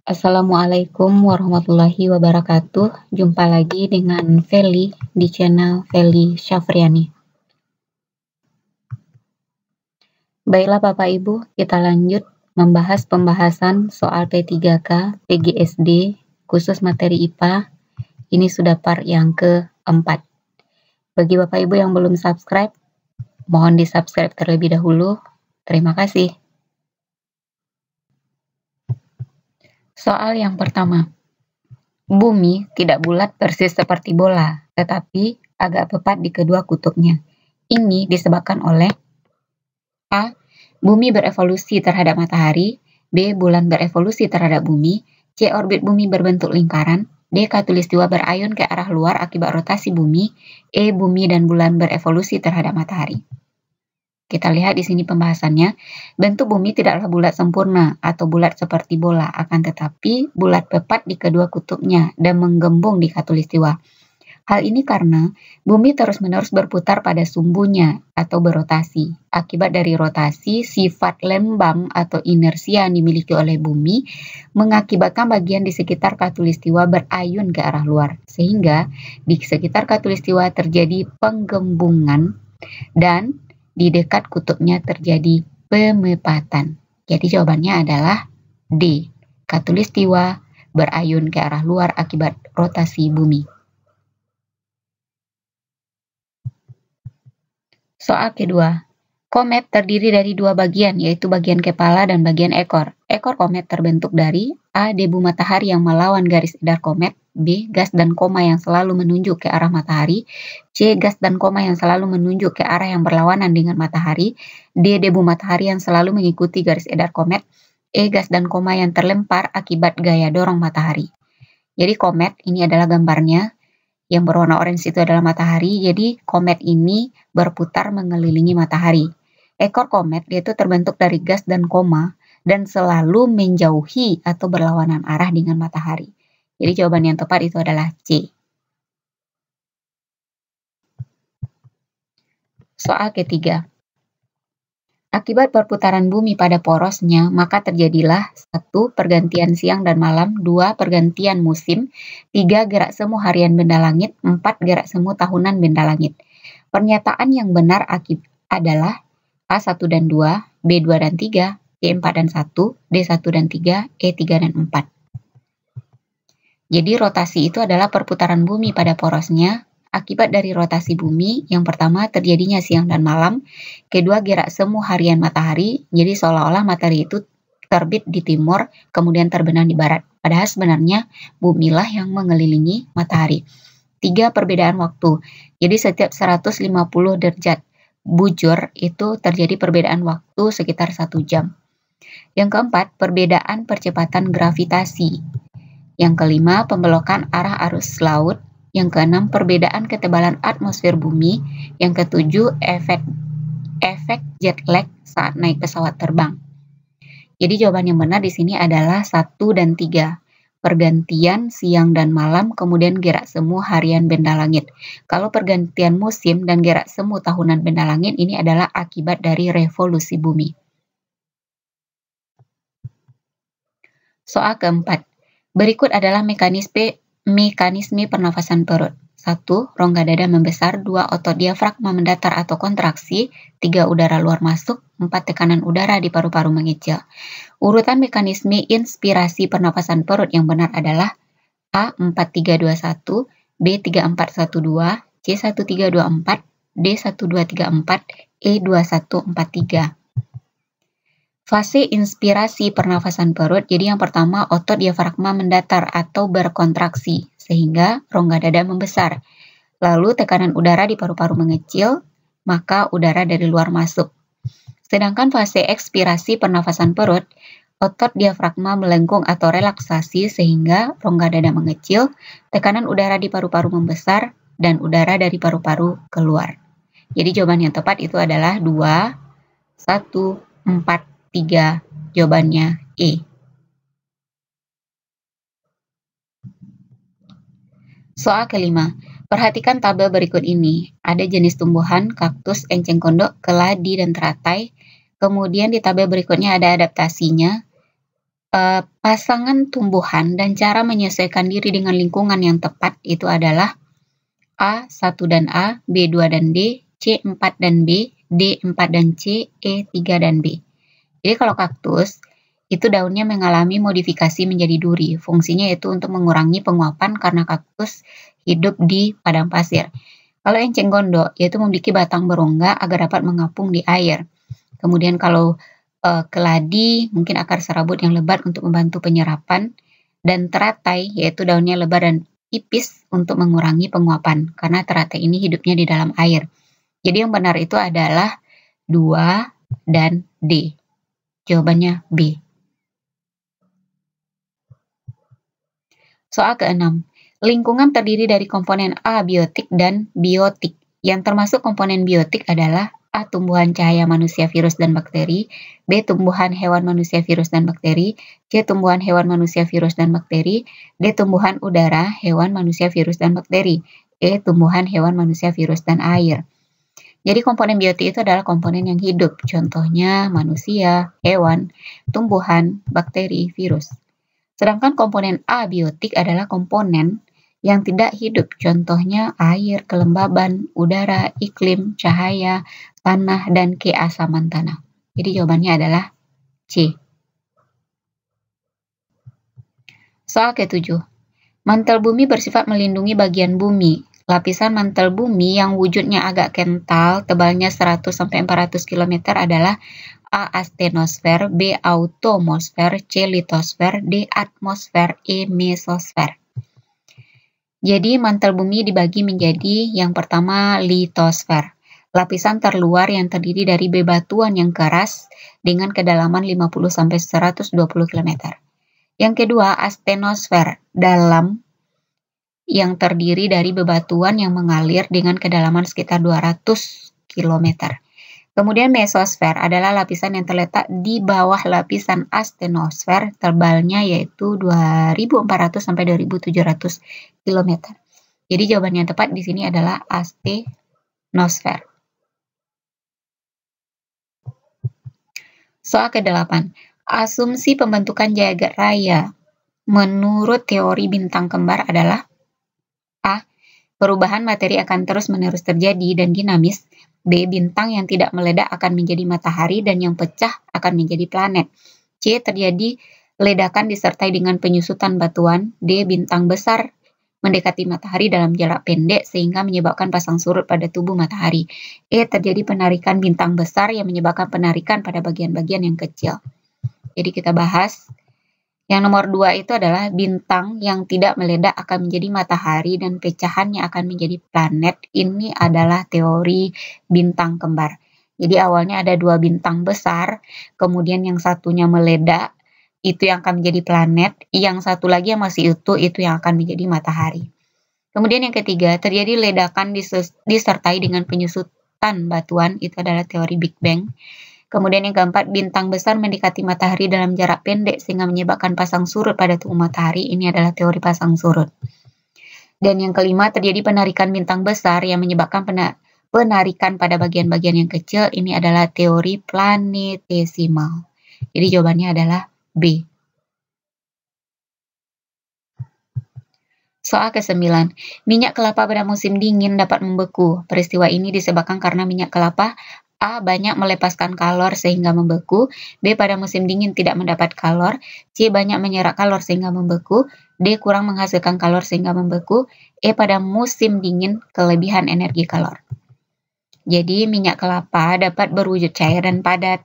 Assalamualaikum warahmatullahi wabarakatuh. Jumpa lagi dengan Feli di channel Feli Syafriani. Baiklah Bapak Ibu, kita lanjut membahas pembahasan soal P3K, PGSD, khusus materi IPA. Ini sudah part yang keempat. Bagi Bapak Ibu yang belum subscribe, mohon di-subscribe terlebih dahulu. Terima kasih. Soal yang pertama. Bumi tidak bulat persis seperti bola, tetapi agak tepat di kedua kutubnya. Ini disebabkan oleh A. Bumi berevolusi terhadap matahari, B. Bulan berevolusi terhadap bumi, C. Orbit bumi berbentuk lingkaran, D. Khatulistiwa berayun ke arah luar akibat rotasi bumi, E. Bumi dan bulan berevolusi terhadap matahari. Kita lihat di sini pembahasannya. Bentuk bumi tidaklah bulat sempurna atau bulat seperti bola, akan tetapi bulat tepat di kedua kutubnya dan menggembung di khatulistiwa. Hal ini karena bumi terus-menerus berputar pada sumbunya atau berotasi. Akibat dari rotasi, sifat lembang atau inersia yang dimiliki oleh bumi mengakibatkan bagian di sekitar khatulistiwa berayun ke arah luar. Sehingga di sekitar khatulistiwa terjadi penggembungan dan di dekat kutubnya terjadi pemepatan. Jadi jawabannya adalah D. Khatulistiwa berayun ke arah luar akibat rotasi bumi. Soal kedua. Komet terdiri dari dua bagian, yaitu bagian kepala dan bagian ekor. Ekor komet terbentuk dari A. Debu matahari yang melawan garis edar komet, B. Gas dan koma yang selalu menunjuk ke arah matahari, C. Gas dan koma yang selalu menunjuk ke arah yang berlawanan dengan matahari, D. Debu matahari yang selalu mengikuti garis edar komet, E. Gas dan koma yang terlempar akibat gaya dorong matahari. Jadi komet ini adalah gambarnya. Yang berwarna orange itu adalah matahari, jadi komet ini berputar mengelilingi matahari. Ekor komet yaitu terbentuk dari gas dan koma dan selalu menjauhi atau berlawanan arah dengan matahari. Jadi jawaban yang tepat itu adalah C. Soal ketiga. Akibat perputaran bumi pada porosnya, maka terjadilah 1. Pergantian siang dan malam, 2. Pergantian musim, 3. Gerak semu harian benda langit, 4. Gerak semu tahunan benda langit. Pernyataan yang benar adalah A1 dan 2, B2 dan 3, C4 dan 1, D1 dan 3, E3 dan 4. Jadi rotasi itu adalah perputaran bumi pada porosnya. Akibat dari rotasi bumi, yang pertama terjadinya siang dan malam, kedua gerak semu harian matahari, jadi seolah-olah matahari itu terbit di timur, kemudian terbenam di barat. Padahal sebenarnya bumilah yang mengelilingi matahari. 3. Perbedaan waktu, jadi setiap 150 derajat bujur itu terjadi perbedaan waktu sekitar 1 jam. Yang keempat, perbedaan percepatan gravitasi. Yang kelima, pembelokan arah arus laut. Yang keenam, perbedaan ketebalan atmosfer bumi. Yang ketujuh, efek jet lag saat naik pesawat terbang. Jadi jawaban yang benar di sini adalah 1 dan 3. Pergantian siang dan malam, kemudian gerak semu harian benda langit. Kalau pergantian musim dan gerak semu tahunan benda langit, ini adalah akibat dari revolusi bumi. Soal keempat. Berikut adalah mekanisme pernafasan perut. 1. Rongga dada membesar, 2. Otot diafragma mendatar atau kontraksi, 3. Udara luar masuk, 4. Tekanan udara di paru-paru mengecil. Urutan mekanisme inspirasi pernafasan perut yang benar adalah A. 4321, B. 3412, C. 1324, D. 1234, E. 2143. Fase inspirasi pernafasan perut, jadi yang pertama otot diafragma mendatar atau berkontraksi, sehingga rongga dada membesar. Lalu tekanan udara di paru-paru mengecil, maka udara dari luar masuk. Sedangkan fase ekspirasi pernafasan perut, otot diafragma melengkung atau relaksasi sehingga rongga dada mengecil, tekanan udara di paru-paru membesar, dan udara dari paru-paru keluar. Jadi jawaban yang tepat itu adalah 2, 1, 4, 3, jawabannya E. Soal kelima, perhatikan tabel berikut ini. Ada jenis tumbuhan, kaktus, enceng gondok, keladi, dan teratai. Kemudian di tabel berikutnya ada adaptasinya. pasangan tumbuhan dan cara menyesuaikan diri dengan lingkungan yang tepat itu adalah A. 1 dan A, B. 2 dan D, C. 4 dan B, D. 4 dan C, E. 3 dan B. Jadi kalau kaktus, itu daunnya mengalami modifikasi menjadi duri. Fungsinya itu untuk mengurangi penguapan karena kaktus hidup di padang pasir. Kalau enceng gondok, yaitu memiliki batang berongga agar dapat mengapung di air. Kemudian kalau keladi, mungkin akar serabut yang lebat untuk membantu penyerapan. Dan teratai, yaitu daunnya lebar dan tipis untuk mengurangi penguapan, karena teratai ini hidupnya di dalam air. Jadi yang benar itu adalah 2 dan D. Jawabannya B. Soal ke-6. Lingkungan terdiri dari komponen abiotik dan biotik. Yang termasuk komponen biotik adalah A. Tumbuhan cahaya manusia, virus, dan bakteri. B. Tumbuhan hewan manusia, virus, dan bakteri. C. Tumbuhan hewan manusia, virus, dan bakteri. D. Tumbuhan udara, hewan manusia, virus, dan bakteri. E. Tumbuhan hewan manusia, virus, dan air. Jadi komponen biotik itu adalah komponen yang hidup. Contohnya manusia, hewan, tumbuhan, bakteri, virus. Sedangkan komponen abiotik adalah komponen yang tidak hidup. Contohnya air, kelembaban, udara, iklim, cahaya, tanah, dan keasaman tanah. Jadi jawabannya adalah C. Soal ke-7. Mantel bumi bersifat melindungi bagian bumi. Lapisan mantel bumi yang wujudnya agak kental, tebalnya 100-400 km adalah A. Astenosfer, B. Automosfer, C. Litosfer, D. Atmosfer, E. Mesosfer. Jadi mantel bumi dibagi menjadi yang pertama litosfer, lapisan terluar yang terdiri dari bebatuan yang keras dengan kedalaman 50-120 km. Yang kedua astenosfer, dalam yang terdiri dari bebatuan yang mengalir dengan kedalaman sekitar 200 km. Kemudian mesosfer adalah lapisan yang terletak di bawah lapisan astenosfer, tebalnya yaitu 2400 sampai 2700 km. Jadi jawaban yang tepat di sini adalah astenosfer. Soal ke-8. Asumsi pembentukan jagat raya menurut teori bintang kembar adalah A. Perubahan materi akan terus-menerus terjadi dan dinamis. B. Bintang yang tidak meledak akan menjadi matahari dan yang pecah akan menjadi planet. C. Terjadi ledakan disertai dengan penyusutan batuan. D. Bintang besar mendekati matahari dalam jarak pendek sehingga menyebabkan pasang surut pada tubuh matahari. E. Terjadi penarikan bintang besar yang menyebabkan penarikan pada bagian-bagian yang kecil. Jadi kita bahas. Yang nomor 2 itu adalah bintang yang tidak meledak akan menjadi matahari dan pecahannya akan menjadi planet. Ini adalah teori bintang kembar. Jadi awalnya ada 2 bintang besar, kemudian yang satunya meledak, itu yang akan menjadi planet, yang satu lagi yang masih utuh itu yang akan menjadi matahari. Kemudian yang ketiga, terjadi ledakan disertai dengan penyusutan batuan, itu adalah teori Big Bang. Kemudian yang keempat, bintang besar mendekati matahari dalam jarak pendek sehingga menyebabkan pasang surut pada tubuh matahari. Ini adalah teori pasang surut. Dan yang kelima, terjadi penarikan bintang besar yang menyebabkan penarikan pada bagian-bagian yang kecil. Ini adalah teori planetesimal. Jadi jawabannya adalah B. Soal ke-9. Minyak kelapa pada musim dingin dapat membeku. Peristiwa ini disebabkan karena minyak kelapa A. Banyak melepaskan kalor sehingga membeku. B. Pada musim dingin tidak mendapat kalor. C. Banyak menyerap kalor sehingga membeku. D. Kurang menghasilkan kalor sehingga membeku. E. Pada musim dingin kelebihan energi kalor. Jadi minyak kelapa dapat berwujud cair dan padat.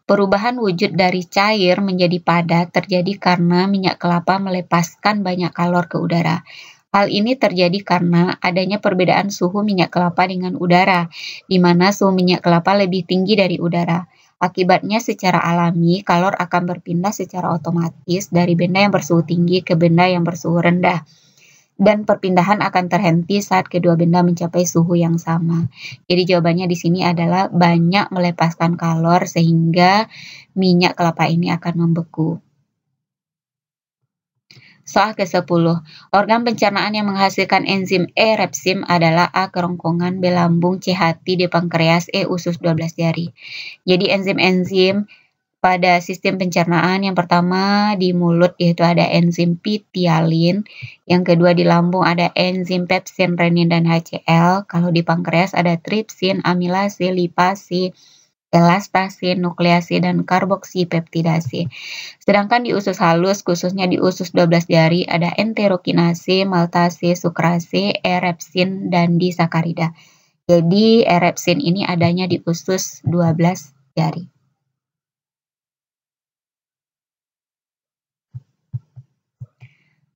Perubahan wujud dari cair menjadi padat terjadi karena minyak kelapa melepaskan banyak kalor ke udara. Hal ini terjadi karena adanya perbedaan suhu minyak kelapa dengan udara, di mana suhu minyak kelapa lebih tinggi dari udara. Akibatnya secara alami, kalor akan berpindah secara otomatis dari benda yang bersuhu tinggi ke benda yang bersuhu rendah. Dan perpindahan akan terhenti saat kedua benda mencapai suhu yang sama. Jadi jawabannya di sini adalah banyak melepaskan kalor sehingga minyak kelapa ini akan membeku. Soal ke-10. Organ pencernaan yang menghasilkan enzim E. repsin adalah A. Kerongkongan, B. Lambung, C. Hati, D. Pankreas, E. Usus 12 jari. Jadi enzim-enzim pada sistem pencernaan, yang pertama di mulut yaitu ada enzim pitialin, yang kedua di lambung ada enzim pepsin, renin, dan HCl. Kalau di pankreas ada tripsin, amilase, lipase, elastase, nuklease, dan karboksipeptidase. Sedangkan di usus halus, khususnya di usus 12 jari, ada enterokinase, maltase, sukrase, erepsin, dan disakarida. Jadi erepsin ini adanya di usus 12 jari.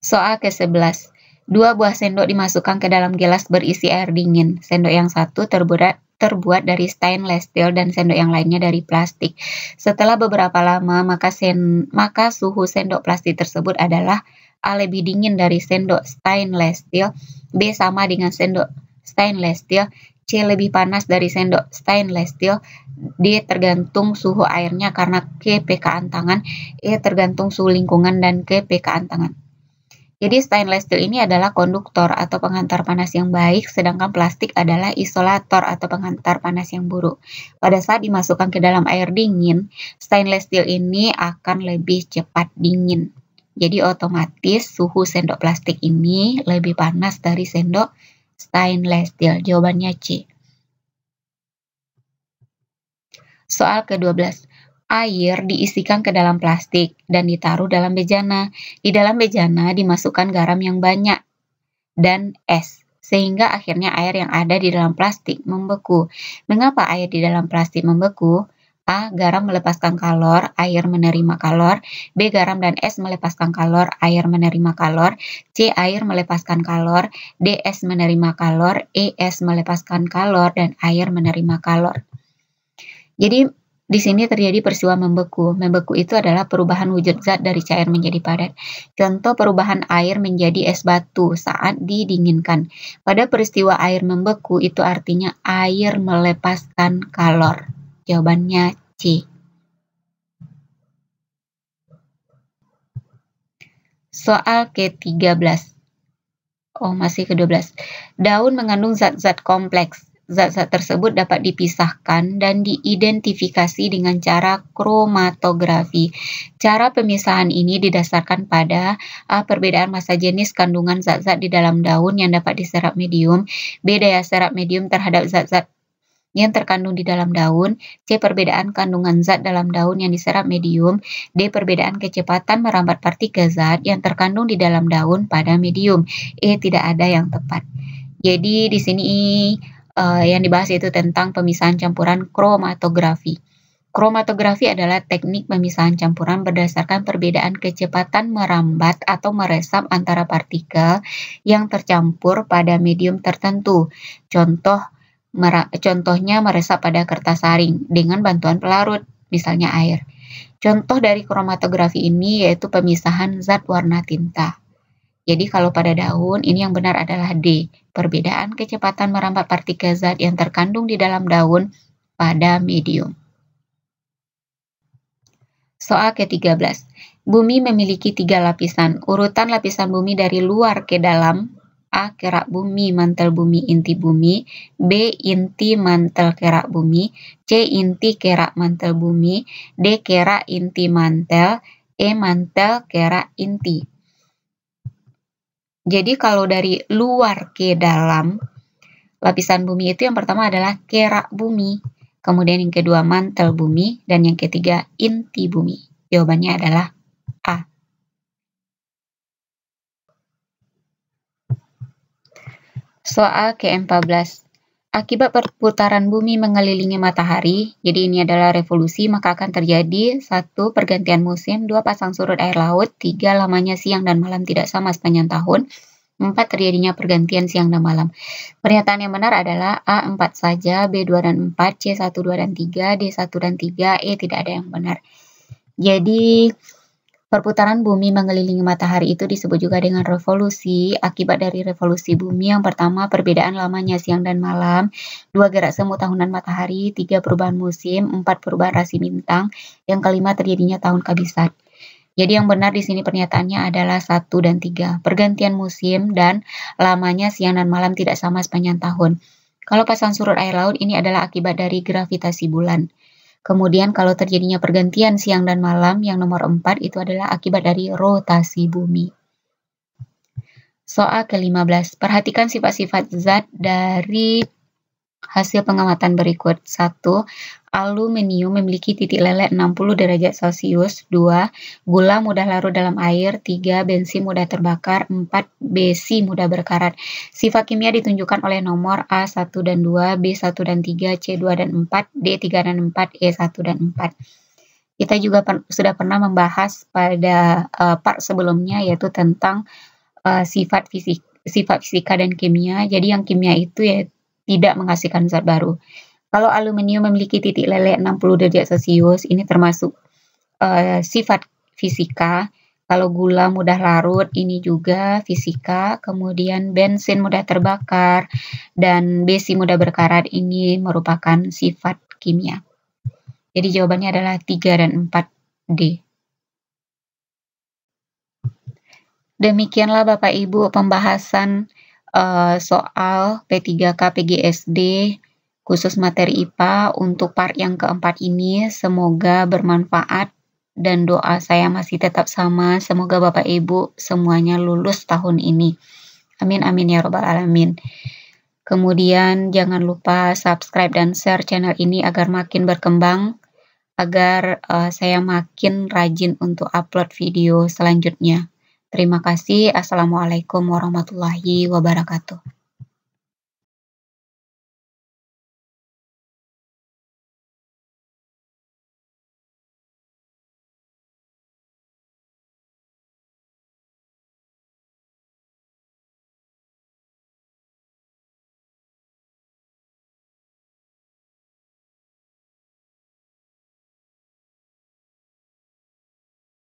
Soal ke-11. 2 buah sendok dimasukkan ke dalam gelas berisi air dingin. Sendok yang satu terbuat dari stainless steel dan sendok yang lainnya dari plastik. Setelah beberapa lama, maka suhu sendok plastik tersebut adalah A lebih dingin dari sendok stainless steel, B sama dengan sendok stainless steel, C lebih panas dari sendok stainless steel, D tergantung suhu airnya karena kepekaan tangan, E tergantung suhu lingkungan dan kepekaan tangan. Jadi stainless steel ini adalah konduktor atau penghantar panas yang baik, sedangkan plastik adalah isolator atau penghantar panas yang buruk. Pada saat dimasukkan ke dalam air dingin, stainless steel ini akan lebih cepat dingin. Jadi otomatis suhu sendok plastik ini lebih panas dari sendok stainless steel. Jawabannya C. Soal ke-12. Air diisikan ke dalam plastik dan ditaruh dalam bejana. Di dalam bejana dimasukkan garam yang banyak dan es, sehingga akhirnya air yang ada di dalam plastik membeku. Mengapa air di dalam plastik membeku? A. Garam melepaskan kalor, air menerima kalor. B. Garam dan es melepaskan kalor, air menerima kalor. C. Air melepaskan kalor. D. Es menerima kalor. E. Es melepaskan kalor dan air menerima kalor. Jadi di sini terjadi peristiwa membeku. Membeku itu adalah perubahan wujud zat dari cair menjadi padat. Contoh perubahan air menjadi es batu saat didinginkan. Pada peristiwa air membeku itu artinya air melepaskan kalor. Jawabannya C. Soal ke-13. Masih ke-12. Daun mengandung zat-zat kompleks. Zat-zat tersebut dapat dipisahkan dan diidentifikasi dengan cara kromatografi. Cara pemisahan ini didasarkan pada A. Perbedaan massa jenis kandungan zat-zat di dalam daun yang dapat diserap medium, B. Daya serap medium terhadap zat-zat yang terkandung di dalam daun, C. Perbedaan kandungan zat dalam daun yang diserap medium, D. Perbedaan kecepatan merambat partikel zat yang terkandung di dalam daun pada medium, E. Tidak ada yang tepat. Jadi di sini yang dibahas itu tentang pemisahan campuran kromatografi. Kromatografi adalah teknik pemisahan campuran berdasarkan perbedaan kecepatan merambat atau meresap antara partikel yang tercampur pada medium tertentu. Contohnya meresap pada kertas saring dengan bantuan pelarut, misalnya air. Contoh dari kromatografi ini yaitu pemisahan zat warna tinta. Jadi kalau pada daun, ini yang benar adalah D. Perbedaan kecepatan merambat partikel zat yang terkandung di dalam daun pada medium. Soal ke-13. Bumi memiliki 3 lapisan. Urutan lapisan bumi dari luar ke dalam. A. Kerak bumi, mantel bumi, inti bumi. B. Inti mantel kerak bumi. C. Inti kerak mantel bumi. D. Kerak inti mantel. E. Mantel kerak inti. Jadi kalau dari luar ke dalam, lapisan bumi itu yang pertama adalah kerak bumi, kemudian yang kedua mantel bumi, dan yang ketiga inti bumi. Jawabannya adalah A. Soal ke-14. Akibat perputaran bumi mengelilingi matahari, jadi ini adalah revolusi, maka akan terjadi 1. Pergantian musim, 2. Pasang surut air laut, 3. Lamanya siang dan malam tidak sama sepanjang tahun, 4. Terjadinya pergantian siang dan malam. Pernyataan yang benar adalah A. 4 saja, B. 2 dan 4, C. 1, 2 dan 3, D. 1 dan 3, E. Tidak ada yang benar. Jadi perputaran bumi mengelilingi matahari itu disebut juga dengan revolusi. Akibat dari revolusi bumi, yang pertama perbedaan lamanya siang dan malam, 2. Gerak semu tahunan matahari, 3. Perubahan musim, 4. Perubahan rasi bintang, yang kelima terjadinya tahun kabisat. Jadi yang benar di sini pernyataannya adalah 1 dan 3. Pergantian musim dan lamanya siang dan malam tidak sama sepanjang tahun. Kalau pasang surut air laut ini adalah akibat dari gravitasi bulan. Kemudian kalau terjadinya pergantian siang dan malam, yang nomor 4 itu adalah akibat dari rotasi bumi. Soal ke-15, perhatikan sifat-sifat zat dari hasil pengamatan berikut. 1. Aluminium memiliki titik leleh 60 derajat Celcius. 2. Gula mudah larut dalam air. 3. Bensin mudah terbakar. 4. Besi mudah berkarat. Sifat kimia ditunjukkan oleh nomor A1 dan 2, B1 dan 3, C2 dan 4, D3 dan 4, E1 dan 4. Kita juga sudah pernah membahas pada part sebelumnya, yaitu tentang sifat fisika dan kimia. Jadi yang kimia itu ya tidak menghasilkan zat baru. Kalau aluminium memiliki titik leleh 60 derajat Celcius, ini termasuk sifat fisika. Kalau gula mudah larut, ini juga fisika. Kemudian bensin mudah terbakar dan besi mudah berkarat, ini merupakan sifat kimia. Jadi jawabannya adalah 3 dan 4D. Demikianlah Bapak Ibu pembahasan soal P3K PGSD khusus materi IPA untuk part yang keempat ini. Semoga bermanfaat dan doa saya masih tetap sama. Semoga Bapak Ibu semuanya lulus tahun ini. Amin amin ya robbal alamin. Kemudian jangan lupa subscribe dan share channel ini agar makin berkembang, agar saya makin rajin untuk upload video selanjutnya. Terima kasih. Assalamualaikum warahmatullahi wabarakatuh.